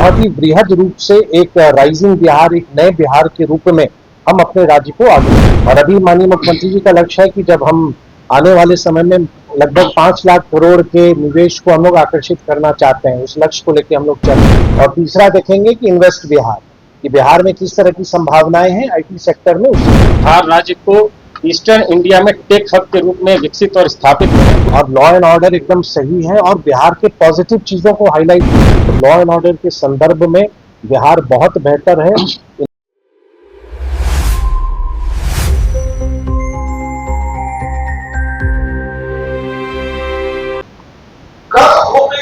बहुत ही वृहद रूप से एक राइजिंग बिहार, एक नए बिहार के रूप में हम अपने राज्य को आगे बढ़ाएं। और अभी माननीय मुख्यमंत्री जी का लक्ष्य है कि जब हम आने वाले समय में लगभग 5 लाख करोड़ के निवेश को हम लोग आकर्षित करना चाहते हैं, उस लक्ष्य को लेकर हम लोग चल रहे हैं। और तीसरा देखेंगे कि इन्वेस्ट बिहार, कि बिहार में किस तरह की संभावनाएं हैं आईटी सेक्टर में। बिहार राज्य को ईस्टर्न इंडिया में टेक हब के रूप में विकसित और स्थापित करें। और लॉ एंड ऑर्डर एकदम सही है और बिहार के पॉजिटिव चीजों को हाईलाइट तो लॉ एंड ऑर्डर के संदर्भ में बिहार बहुत बेहतर है।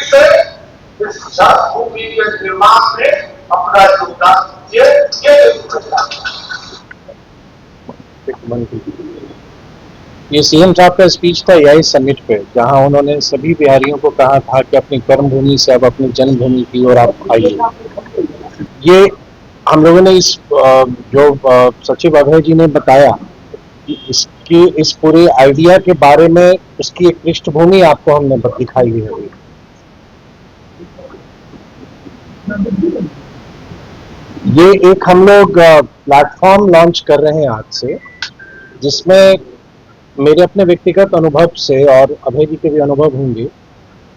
से इस भूमि के निर्माण में अपना योगदान दीजिए। ये सीएम साहब का स्पीच था एआई समिट पे, जहां उन्होंने सभी बिहारियों को कहा था कि अपनी कर्मभूमि से अब अपनी जन्मभूमि की ओर आप आइए। ये हम लोगों ने इस जो सचिव अभय जी ने बताया इसकी इस पूरे आइडिया के बारे में उसकी एक पृष्ठभूमि आपको हमने दिखाई है। ये एक हम लोग प्लेटफॉर्म लॉन्च कर रहे हैं आज से, जिसमें मेरे अपने व्यक्तिगत अनुभव से और अभय जी के भी अनुभव होंगे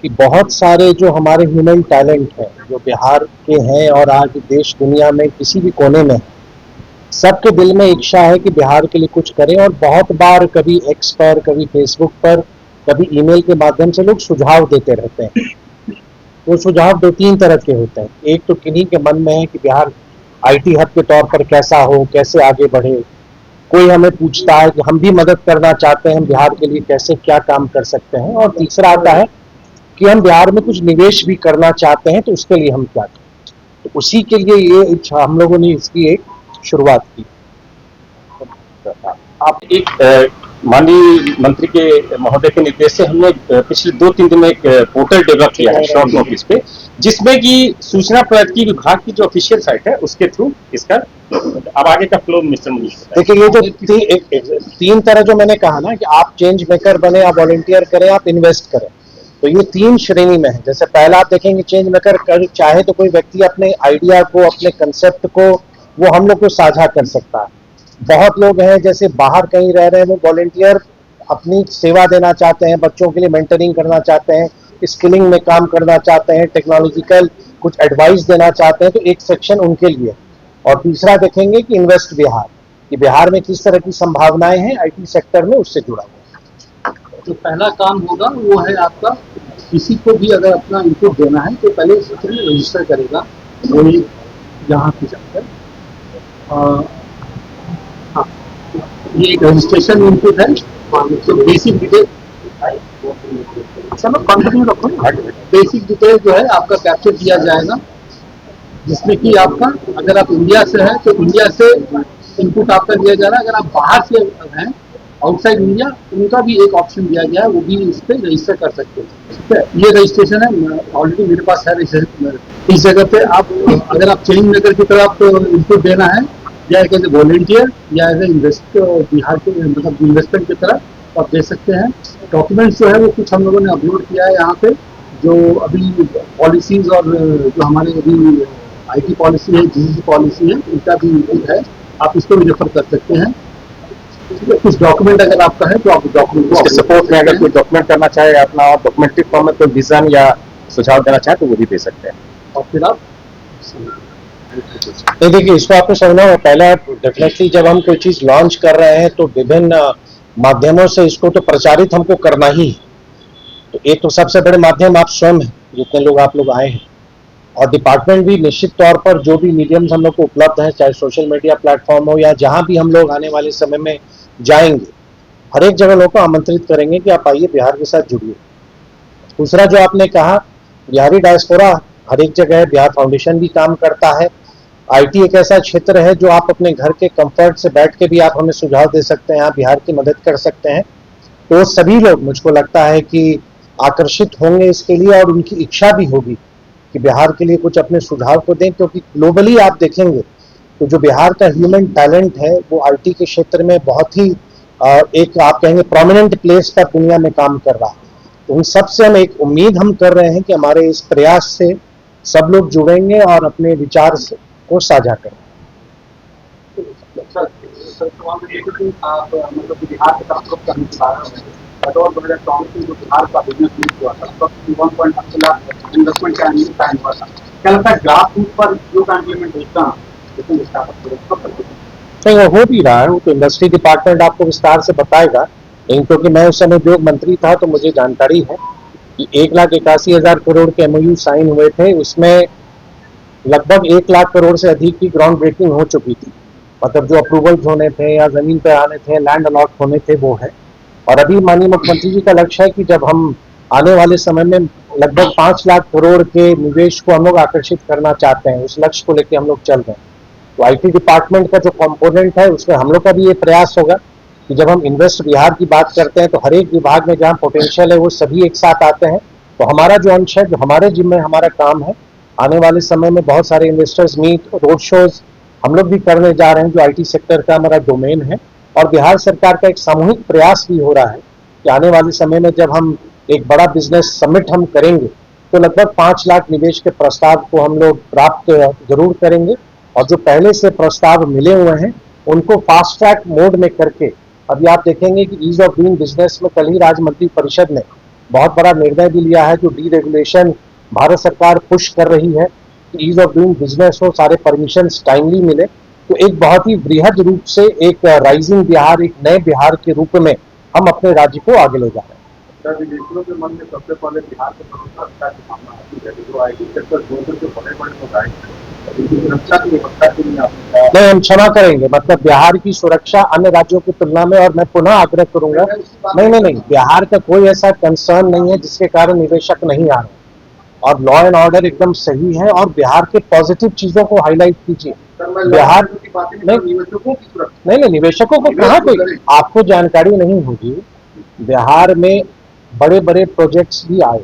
कि बहुत सारे जो हमारे ह्यूमन टैलेंट हैं जो बिहार के हैं और आज देश दुनिया में किसी भी कोने में, सबके दिल में इच्छा है कि बिहार के लिए कुछ करें। और बहुत बार कभी एक्स पर, कभी फेसबुक पर, कभी ईमेल के माध्यम से लोग सुझाव देते रहते हैं। वो सुझाव 2-3 तरह के होते हैं। एक तो किन्हीं के मन में है कि बिहार आईटी हब के तौर पर कैसा हो, कैसे आगे बढ़े। कोई हमें पूछता है कि हम भी मदद करना चाहते हैं, बिहार के लिए कैसे क्या काम कर सकते हैं। और तीसरा आता है कि हम बिहार में कुछ निवेश भी करना चाहते हैं, तो उसके लिए हम क्या करें। तो उसी के लिए ये हम लोगों ने इसकी एक शुरुआत की। आप एक माननीय मंत्री के महोदय के निर्देश से हमने पिछले 2-3 दिन में एक पोर्टल डेवलप किया है शॉर्ट नोटिस पे, जिसमें कि सूचना प्रौद्योगिकी विभाग की जो ऑफिशियल साइट है उसके थ्रू इसका अब आगे का फ्लो मिस्टर मनीष। देखिए, ये जो 3 तरह जो मैंने कहा ना कि आप चेंज मेकर बने, आप वॉलंटियर करें, आप इन्वेस्ट करें, तो ये 3 श्रेणी में है। जैसे पहला आप देखेंगे चेंज मेकर कर चाहे तो कोई व्यक्ति अपने आइडिया को, अपने कंसेप्ट को वो हम लोग को साझा कर सकता है। बहुत लोग हैं जैसे बाहर कहीं रह रहे हैं, वो वॉलंटियर अपनी सेवा देना चाहते हैं, बच्चों के लिए मेंटरिंग करना चाहते हैं, स्किलिंग में काम करना चाहते हैं, टेक्नोलॉजिकल कुछ एडवाइस देना चाहते हैं, तो एक सेक्शन उनके लिए। और तीसरा देखेंगे कि इन्वेस्ट बिहार, कि बिहार में किस तरह की संभावनाएं हैं आईटी सेक्टर में, उससे जुड़ा हुआ। जो पहला काम होगा वो है आपका, किसी को भी अगर अपना इनपुट देना है तो पहले रजिस्टर करेगा वो यहाँ पे जाकर। हाँ, ये एक रजिस्ट्रेशन इनपुट है। तो बेसिक डिटेल, चलो कंटिन्यू रखो। बेसिक डिटेल जो है आपका कैप्चर किया जाएगा, जिसमें कि आपका अगर आप इंडिया से हैं तो इंडिया से इनपुट आपका दिया जा रहा है। अगर आप बाहर से हैं आउटसाइड इंडिया, उनका भी एक ऑप्शन दिया गया है, वो भी इस पर रजिस्टर कर सकते हैं। ठीक है, ये रजिस्ट्रेशन है, ऑलरेडी मेरे पास है रजिस्ट्रेशन। इस जगह पे आप अगर आप चेंज मेकर की तरफ इनपुट देना है या एज ए वॉलंटियर या एज ए इन्वेस्टर बिहार के मतलब इन्वेस्टमेंट की तरफ आप दे सकते हैं। डॉक्यूमेंट्स जो है वो कुछ हम लोगों ने अपलोड किया है यहाँ पे, जो अभी पॉलिसीज और जो हमारे अभी आईटी पॉलिसी है, जीसीसी पॉलिसी है, उनका भी इनपुट है, आप इसको भी रेफर कर सकते हैं। कुछ डॉक्यूमेंट अगर आपका है तो आप डॉक्यूमेंट को सपोर्ट में अगर कोई डॉक्यूमेंट करना चाहे अपना और डॉक्यूमेंट्री फॉर्म में कोई विजन या सुझाव देना चाहे तो वो भी दे सकते हैं। और फिर आप देखिए, इसको आपको समझना होगा। पहला डेफिनेटली जब हम कोई चीज लॉन्च कर रहे हैं तो विभिन्न माध्यमों से इसको तो प्रचारित हमको करना ही है। तो एक तो सबसे बड़े माध्यम आप स्वयं हैं, जितने लोग आप लोग आए हैं, और डिपार्टमेंट भी निश्चित तौर पर जो भी मीडियम्स हम लोग को उपलब्ध है, चाहे सोशल मीडिया प्लेटफॉर्म हो या जहां भी हम लोग आने वाले समय में जाएंगे, हर एक जगह लोगों को आमंत्रित करेंगे कि आप आइए, बिहार के साथ जुड़िए। दूसरा जो आपने कहा, बिहारी डायस्पोरा हर एक जगह है, बिहार फाउंडेशन भी काम करता है। आईटी एक ऐसा क्षेत्र है जो आप अपने घर के कंफर्ट से बैठ के भी आप हमें सुझाव दे सकते हैं, आप बिहार की मदद कर सकते हैं। तो सभी लोग मुझको लगता है कि आकर्षित होंगे इसके लिए और उनकी इच्छा भी होगी कि बिहार के लिए कुछ अपने सुझाव को दें, क्योंकि ग्लोबली आप देखेंगे तो जो बिहार का ह्यूमन टैलेंट है वो आईटी के क्षेत्र में बहुत ही एक आप कहेंगे प्रोमिनेंट प्लेस पर दुनिया में काम कर रहा है। तो उन सबसे हम एक उम्मीद हम कर रहे हैं कि हमारे इस प्रयास से सब लोग जुड़ेंगे और अपने विचार को साझा करेंगे। सर सवाल ये है कि आप मतलब कि बिहार के तरफ करने के बारे में बतौर 2024 में जो बिहार का बिजनेस मीट हुआ था तब 1.8 लाख इन्वेस्टमेंट का टाइम हुआ था। क्या लगता है ग्रास रूट पर जो का इम्प्लीमेंटेशन लेकिन स्टार्टअप नहीं, वो हो भी रहा है, वो तो इंडस्ट्री डिपार्टमेंट आपको विस्तार से बताएगा। लेकिन क्योंकि मैं उस समय उद्योग मंत्री था तो मुझे जानकारी है कि 1,81,000 करोड़ के MOU साइन हुए थे, उसमें लगभग 1 लाख करोड़ से अधिक की ग्राउंड ब्रेकिंग हो चुकी थी। मतलब जो अप्रूवल्स होने थे या जमीन पे आने थे, लैंड अलॉट होने थे, वो है। और अभी माननीय मुख्यमंत्री जी का लक्ष्य है कि जब हम आने वाले समय में लगभग 5 लाख करोड़ के निवेश को हम लोग आकर्षित करना चाहते हैं, उस लक्ष्य को लेकर हम लोग चल रहे हैं। तो IT डिपार्टमेंट का जो कंपोनेंट है उसमें हम लोग का भी ये प्रयास होगा कि जब हम इन्वेस्ट बिहार की बात करते हैं तो हर एक विभाग में जहाँ पोटेंशियल है वो सभी एक साथ आते हैं। तो हमारा जो अंश है, जो हमारे जिम्मे हमारा काम है, आने वाले समय में बहुत सारे इन्वेस्टर्स मीट, रोड शोज हम लोग भी करने जा रहे हैं, जो IT सेक्टर का हमारा डोमेन है। और बिहार सरकार का एक सामूहिक प्रयास भी हो रहा है कि आने वाले समय में जब हम एक बड़ा बिजनेस समिट हम करेंगे तो लगभग 5 लाख निवेश के प्रस्ताव को हम लोग प्राप्त जरूर करेंगे। और जो पहले से प्रस्ताव मिले हुए हैं उनको फास्ट ट्रैक मोड में करके, अभी आप देखेंगे कि ईज ऑफ डूइंग बिजनेस में कल ही राज्य मंत्री परिषद ने बहुत बड़ा निर्णय भी लिया है, जो डीरेगुलेशन भारत सरकार पुश कर रही है कि ईज ऑफ डूइंग बिजनेस हो, सारे परमिशन टाइमली मिले। तो एक बहुत ही बृहद रूप से एक राइजिंग बिहार, एक नए बिहार के रूप में हम अपने राज्य को आगे ले जा रहे हैं। विदेशियों के मन में सबसे पहले बिहार के सुरक्षा की भावना आती है, जो IT सेक्टर जोड़कर जो बड़े बड़े प्रोजेक्ट सुरक्षा की व्यवस्था के लिए आपका नहीं, हम क्षमा करेंगे, मतलब बिहार की सुरक्षा अन्य राज्यों की तुलना में, और मैं पुनः आग्रह करूंगा, नहीं, बिहार का कोई ऐसा कंसर्न नहीं है जिसके कारण निवेशक नहीं आ रहे, और लॉ एंड ऑर्डर एकदम सही है। और बिहार के पॉजिटिव चीजों को हाईलाइट कीजिए। बिहार नहीं, निवेशकों को कहाँ कोई आपको जानकारी नहीं होगी। बिहार में बड़े बड़े प्रोजेक्ट्स भी आए,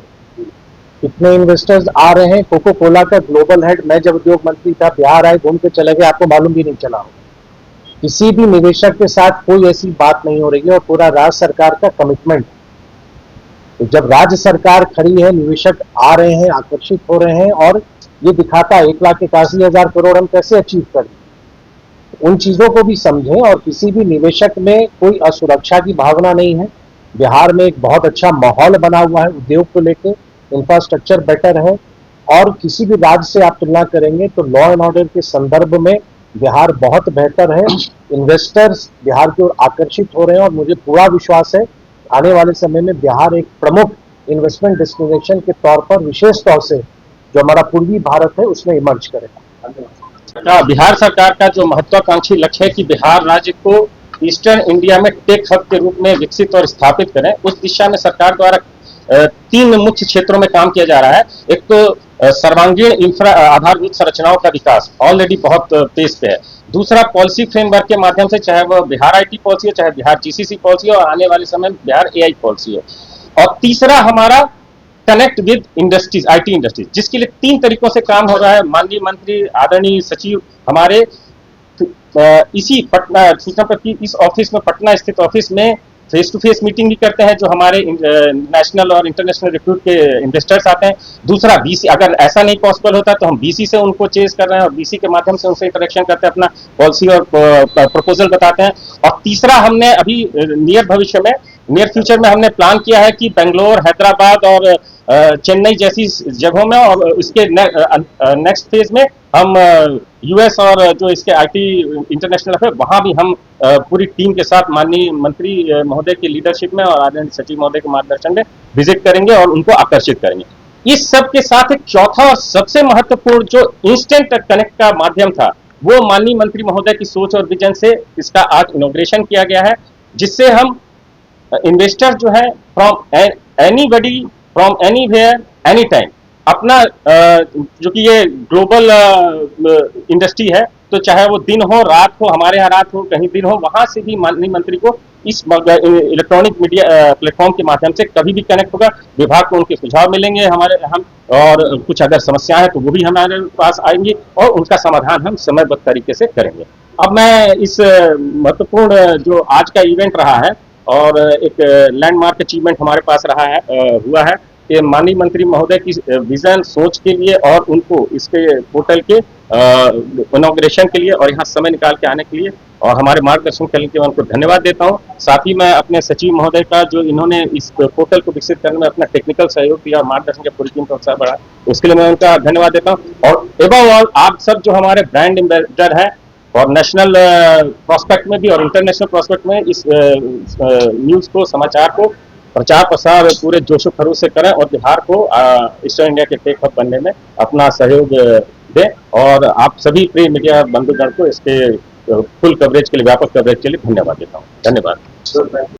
कितने इन्वेस्टर्स आ रहे हैं। कोको कोला का ग्लोबल हेड, मैं जब उद्योग मंत्री था बिहार आए, घूम के चले गए, आपको मालूम भी नहीं चला हो। किसी भी निवेशक के साथ कोई ऐसी बात नहीं हो रही है, और पूरा राज्य सरकार का कमिटमेंट है। तो जब राज्य सरकार खड़ी है, निवेशक आ रहे हैं, आकर्षित हो रहे हैं, और ये दिखाता है 1,81,000 करोड़ हम कैसे अचीव करें। उन चीजों को भी समझें, और किसी भी निवेशक में कोई असुरक्षा की भावना नहीं है। बिहार में एक बहुत अच्छा माहौल बना हुआ है उद्योग को लेकर, इंफ्रास्ट्रक्चर बेटर है, और किसी भी राज्य से आप तुलना करेंगे तो लॉ एंड ऑर्डर के संदर्भ में बिहार बहुत बेहतर है। इन्वेस्टर्स बिहार की ओर आकर्षित हो रहे हैं, और मुझे पूरा विश्वास है आने वाले समय में बिहार एक प्रमुख इन्वेस्टमेंट डेस्टिनेशन के तौर पर, विशेष तौर से जो हमारा पूर्वी भारत है, उसमें इमर्ज करेगा। बिहार सरकार का जो महत्वाकांक्षी लक्ष्य है कि बिहार राज्य को ईस्टर्न इंडिया में टेक हब के रूप में विकसित और स्थापित करें, उस दिशा में सरकार द्वारा 3 मुख्य क्षेत्रों में काम किया जा रहा है। एक तो सर्वांगीण इंफ्रा आधारभूत संरचनाओं का विकास ऑलरेडी बहुत तेज पे है। दूसरा, पॉलिसी फ्रेमवर्क के माध्यम से, चाहे वह बिहार IT पॉलिसी हो, चाहे बिहार GCC पॉलिसी हो, और आने वाले समय में बिहार AI पॉलिसी हो। और तीसरा हमारा connect with industries, IT industries, जिसके लिए 3 तरीकों से काम हो रहा है। माननीय मंत्री, आदरणीय सचिव हमारे इसी पटना सूचना प्रति इस ऑफिस में, पटना स्थित ऑफिस में फेस टू फेस मीटिंग भी करते हैं, जो हमारे नेशनल और इंटरनेशनल रिक्रूट के इन्वेस्टर्स आते हैं। दूसरा, BC, अगर ऐसा नहीं पॉसिबल होता तो हम BC से उनको चेज कर रहे हैं, और BC के माध्यम से उनसे इंटरेक्शन करते हैं, अपना पॉलिसी और प्रपोजल बताते हैं। और तीसरा, हमने अभी नियर फ्यूचर में हमने प्लान किया है कि बेंगलोर, हैदराबाद और चेन्नई जैसी जगहों में, और उसके नेक्स्ट फेज में हम US और जो इसके IT इंटरनेशनल है, वहां भी हम पूरी टीम के साथ माननीय मंत्री महोदय की लीडरशिप में और आदरणीय सचिव महोदय के मार्गदर्शन में विजिट करेंगे और उनको आकर्षित करेंगे। इस सब के साथ एक चौथा और सबसे महत्वपूर्ण जो इंस्टेंट कनेक्ट का माध्यम था, वो माननीय मंत्री महोदय की सोच और विजन से इसका आज इनॉग्रेशन किया गया है, जिससे हम इन्वेस्टर जो है from anybody, from anywhere, any time, अपना जो कि ये ग्लोबल इंडस्ट्री है, तो चाहे वो दिन हो, रात हो, हमारे यहाँ रात हो, कहीं दिन हो, वहां से भी माननीय मंत्री को इस इलेक्ट्रॉनिक मीडिया प्लेटफॉर्म के माध्यम से कभी भी कनेक्ट होगा। विभाग को उनके सुझाव मिलेंगे हम, और कुछ अगर समस्याएं हैं तो वो भी हमारे पास आएंगी, और उनका समाधान हम समयबद्ध तरीके से करेंगे। अब मैं इस महत्वपूर्ण जो आज का इवेंट रहा है, और एक लैंडमार्क अचीवमेंट हमारे पास रहा है, हुआ है, ये माननीय मंत्री महोदय की विजन सोच के लिए और उनको इसके पोर्टल के इनॉग्रेशन के लिए और यहाँ समय निकाल के आने के लिए और हमारे मार्गदर्शन करने के लिए उनको धन्यवाद देता हूँ। साथ ही मैं अपने सचिव महोदय का जो इन्होंने इस पोर्टल को विकसित करने में अपना टेक्निकल सहयोग दिया और मार्गदर्शन के पूरी टीम का उत्साह बढ़ा, उसके लिए मैं उनका धन्यवाद देता हूँ। और एवं और आप सब जो हमारे ब्रांड एम्बेसडर हैं और नेशनल प्रोस्पेक्ट में भी और इंटरनेशनल प्रोस्पेक्ट में इस न्यूज़ को, समाचार को प्रचार प्रसार पूरे जोशो खरोश से करें और बिहार को ईस्टर्न इंडिया के टेक हब बनने में अपना सहयोग दें। और आप सभी प्रिय मीडिया बंधुगण को इसके फुल कवरेज के लिए, व्यापक कवरेज के लिए धन्यवाद देता हूँ। धन्यवाद।